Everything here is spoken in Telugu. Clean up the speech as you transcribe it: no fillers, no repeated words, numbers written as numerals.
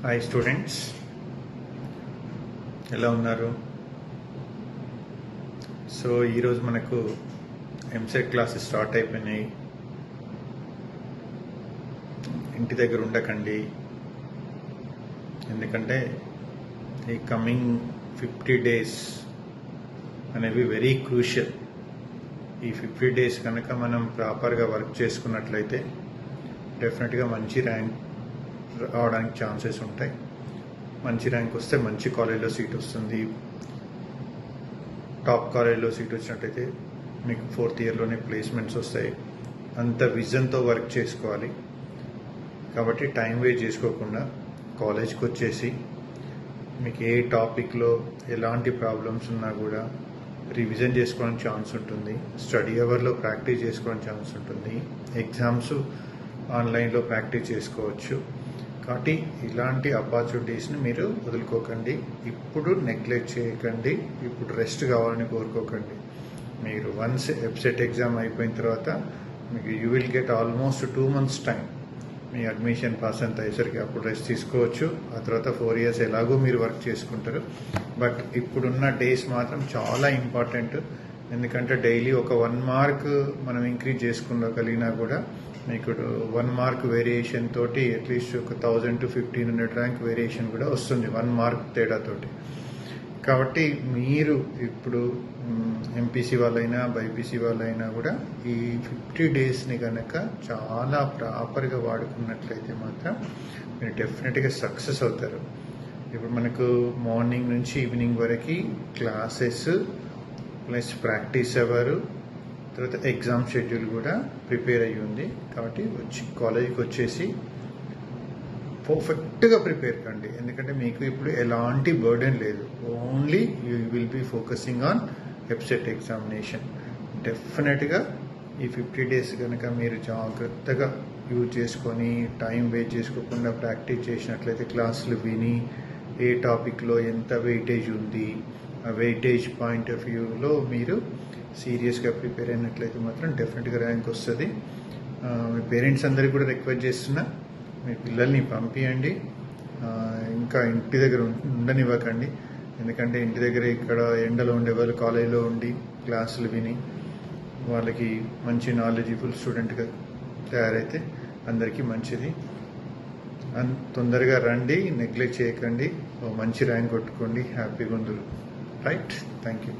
హాయ్ స్టూడెంట్స్, ఎలా ఉన్నారు? సో ఈరోజు మనకు ఎంసెట్ క్లాసెస్ స్టార్ట్ అయిపోయినాయి. ఇంటి దగ్గర ఉండకండి, ఎందుకంటే ఈ కమింగ్ 50 డేస్ అనేవి వెరీ క్రూషియల్. ఈ 50 డేస్ కనుక మనం ప్రాపర్గా వర్క్ చేసుకున్నట్లయితే డెఫినెట్గా మంచి ర్యాంక్ రావడానికి ఛాన్సెస్ ఉంటాయి. మంచి ర్యాంక్ వస్తే మంచి కాలేజ్లో సీట్ వస్తుంది. టాప్ కాలేజ్లో సీట్ వచ్చినట్టయితే మీకు 4th ఇయర్లోనే ప్లేస్మెంట్స్ వస్తాయి. అంత విజన్తో వర్క్ చేసుకోవాలి. కాబట్టి టైం వేస్ట్ చేసుకోకుండా కాలేజ్కి వచ్చేసి మీకు ఏ టాపిక్లో ఎలాంటి ప్రాబ్లమ్స్ ఉన్నా కూడా రివిజన్ చేసుకోవడానికి ఛాన్స్ ఉంటుంది. స్టడీ అవర్లో ప్రాక్టీస్ చేసుకోవడానికి ఛాన్స్ ఉంటుంది. ఎగ్జామ్స్ ఆన్లైన్లో ప్రాక్టీస్ చేసుకోవచ్చు. కాబట్టి ఇలాంటి ఆపర్చునిటీస్ని మీరు వదులుకోకండి. ఇప్పుడు నెగ్లెక్ట్ చేయకండి. ఇప్పుడు రెస్ట్ కావాలని కోరుకోకండి. మీరు వన్స్ ఎంసెట్ ఎగ్జామ్ అయిపోయిన తర్వాత మీకు you will get almost 2 months time. Me admission pass అంత అయ్యేసరికి అప్పుడు రెస్ట్ తీసుకోవచ్చు. ఆ తర్వాత 4 years ఎలాగో మీరు వర్క్ చేసుకుంటారు. బట్ ఇప్పుడున్న డేస్ మాత్రం చాలా ఇంపార్టెంట్. ఎందుకంటే డైలీ ఒక 1 mark మనం ఇంక్రీజ్ చేసుకోగలిగినా కూడా మీకు 1 mark వేరియేషన్ తోటి అట్లీస్ట్ ఒక 1000 to 1500 ర్యాంక్ వేరియేషన్ కూడా వస్తుంది 1 mark తేడాతోటి. కాబట్టి మీరు ఇప్పుడు ఎంపీసీ వాళ్ళైనా బైపీసీ వాళ్ళైనా కూడా ఈ 50 డేస్ని కనుక చాలా ప్రాపర్గా వాడుకున్నట్లయితే మాత్రం మీరు డెఫినెట్గా సక్సెస్ అవుతారు. ఇప్పుడు మనకు మార్నింగ్ నుంచి ఈవినింగ్ వరకు క్లాసెస్ ప్లస్ ప్రాక్టీస్ అవ్వరు, తర్వాత ఎగ్జామ్ షెడ్యూల్ కూడా ప్రిపేర్ అయ్యి ఉంది. కాబట్టి కాలేజీకి వచ్చేసి పర్ఫెక్ట్గా ప్రిపేర్ కండి. ఎందుకంటే మీకు ఇప్పుడు ఎలాంటి బర్డెన్ లేదు. Only you will be focusing on EAMCET examination. డెఫినెట్గా ఈ 50 డేస్ కనుక మీరు జాగ్రత్తగా యూజ్ చేసుకొని టైం వేస్ట్ చేసుకోకుండా ప్రాక్టీస్ చేసినట్లయితే క్లాసులు విని ఏ టాపిక్లో ఎంత వెయిటేజ్ ఉంది ఆ వెయిటేజ్ పాయింట్ ఆఫ్ వ్యూలో మీరు సీరియస్గా ప్రిపేర్ అయినట్లయితే మాత్రం డెఫినెట్గా ర్యాంక్ వస్తుంది. మీ పేరెంట్స్ అందరికీ కూడా రిక్వెస్ట్ చేస్తున్నా, మీ పిల్లల్ని పంపించండి. ఇంకా ఇంటి దగ్గర ఉండనివ్వకండి. ఎందుకంటే ఇంటి దగ్గర ఇక్కడ ఎండలో ఉండేవాళ్ళు కాలేజీలో ఉండి క్లాసులు విని వాళ్ళకి మంచి నాలెడ్జిబుల్ స్టూడెంట్గా తయారైతే అందరికీ మంచిది. తొందరగా రండి, నెగ్లెక్ట్ చేయకండి. మంచి ర్యాంక్ కొట్టుకోండి, హ్యాపీగా ఉందరు. Right, thank you.